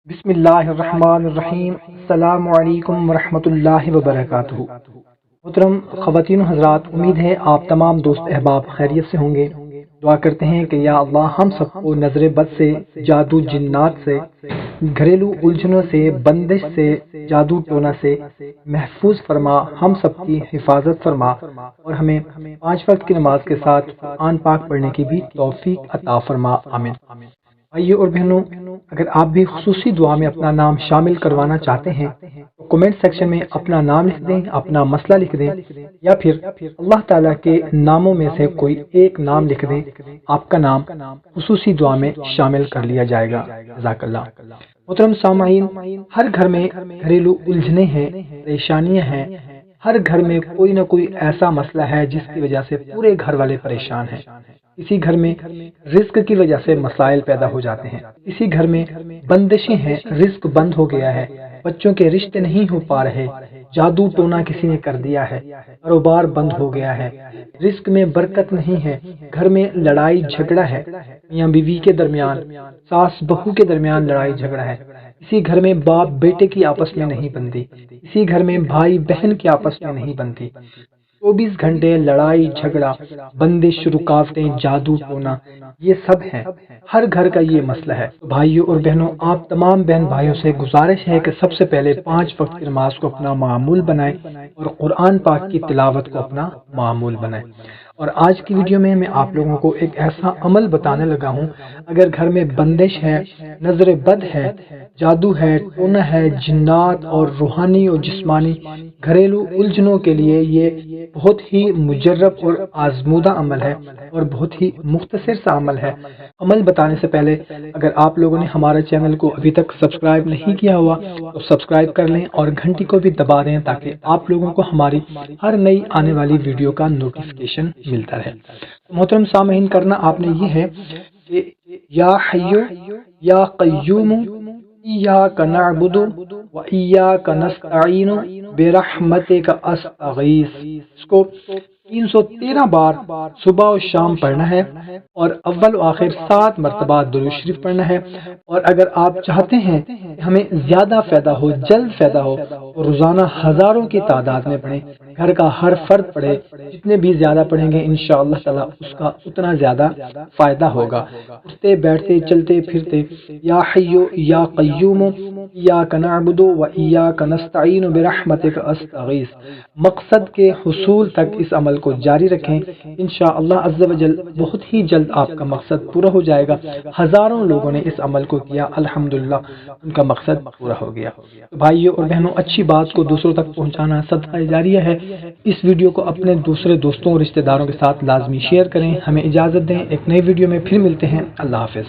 بسم اللہ الرحمن الرحیم۔ السلام علیکم ورحمۃ اللہ وبرکاتہ۔ محترم خواتین و حضرات، امید ہے آپ تمام دوست احباب خیریت سے ہوں گے۔ دعا کرتے ہیں کہ یا اللہ ہم سب کو نظر بد سے، جادو جنات سے، گھریلو الجھنوں سے، بندش سے، جادو ٹونا سے محفوظ فرما، ہم سب کی حفاظت فرما اور ہمیں 5 وقت کی نماز کے ساتھ قرآن پاک پڑھنے کی بھی توفیق عطا فرما، آمین۔ بھائیو اور بہنوں، اگر آپ بھی خصوصی دعا میں اپنا نام شامل کروانا چاہتے ہیں تو کمنٹ سیکشن میں اپنا نام لکھ دیں، اپنا مسئلہ لکھ دیں، یا پھر اللہ تعالیٰ کے ناموں میں سے کوئی ایک نام لکھ دیں، آپ کا نام خصوصی دعا میں شامل کر لیا جائے گا۔ جزاک اللہ۔ محترم سامعین، ہر گھر میں گھریلو الجھنیں ہیں، پریشانیاں ہیں، ہر گھر میں کوئی نہ کوئی ایسا مسئلہ ہے جس کی وجہ سے پورے گھر والے پریشان ہیں۔ کسی گھر میں رزق کی وجہ سے مسائل پیدا ہو جاتے ہیں، کسی گھر میں بندشیں ہیں، رزق بند ہو گیا ہے، بچوں کے رشتے نہیں ہو پا رہے، جادو ٹونا کسی نے کر دیا ہے، کاروبار بند ہو گیا ہے، رزق میں برکت نہیں ہے، گھر میں لڑائی جھگڑا ہے، میاں بیوی کے درمیان، ساس بہو کے درمیان لڑائی جھگڑا ہے، کسی گھر میں باپ بیٹے کی آپس میں نہیں بنتی، کسی گھر میں بھائی بہن کی آپس میں نہیں بنتی، 24 گھنٹے لڑائی جھگڑا، بندش، رکاوٹیں، جادو ٹونا، یہ سب ہیں، ہر گھر کا یہ مسئلہ ہے۔ بھائیوں اور بہنوں، آپ تمام بہن بھائیوں سے گزارش ہے کہ سب سے پہلے 5 وقت کی نماز کو اپنا معمول بنائیں اور قرآن پاک کی تلاوت کو اپنا معمول بنائیں۔ اور آج کی ویڈیو میں آپ لوگوں کو ایک ایسا عمل بتانے لگا ہوں، اگر گھر میں بندش ہے، نظر بد ہے، جادو ہے، ٹونا ہے، جنات اور روحانی اور جسمانی گھریلو الجھنوں کے لیے یہ بہت ہی مجرب اور آزمودہ عمل ہے اور بہت ہی مختصر سا عمل ہے۔ عمل بتانے سے پہلے اگر آپ لوگوں نے ہمارے چینل کو ابھی تک سبسکرائب نہیں کیا ہوا تو سبسکرائب کر لیں اور گھنٹی کو بھی دبا دیں تاکہ آپ لوگوں کو ہماری ہر نئی آنے والی ویڈیو کا نوٹیفیکیشن ملتا رہے۔ محترم سامعین، کرنا آپ نے یہ ہے کہ یا حیو یا قیوم ایاک نعبد و ایاک نستعین برحمتک استغیث، اس کو 313 بار صبح و شام پڑھنا ہے اور اول و آخر 7 مرتبہ درود شریف پڑھنا ہے۔ اور اگر آپ چاہتے ہیں کہ ہمیں زیادہ فائدہ ہو، جلد فائدہ ہو، تو روزانہ ہزاروں کی تعداد میں پڑھیں، گھر کا ہر فرد پڑھے، جتنے بھی زیادہ پڑھیں گے انشاءاللہ تعالی اس کا اتنا زیادہ فائدہ ہوگا۔ اٹھتے بیٹھتے چلتے پھرتے یا حیو یا قیوم ایاک نعبد و ایاک نستعین برحمتک استغیث، مقصد کے حصول تک اس عمل کو جاری رکھیں، انشاءاللہ عز و جل بہت ہی جلد آپ کا مقصد پورا ہو جائے گا۔ ہزاروں لوگوں نے اس عمل کو کیا، الحمدللہ ان کا مقصد پورا ہو گیا۔ تو بھائیوں اور بہنوں، اچھی بات کو دوسروں تک پہنچانا صدقہ جاریہ ہے۔ اس ویڈیو کو اپنے دوسرے دوستوں اور رشتہ داروں کے ساتھ لازمی شیئر کریں۔ ہمیں اجازت دیں، ایک نئی ویڈیو میں پھر ملتے ہیں۔ اللہ حافظ۔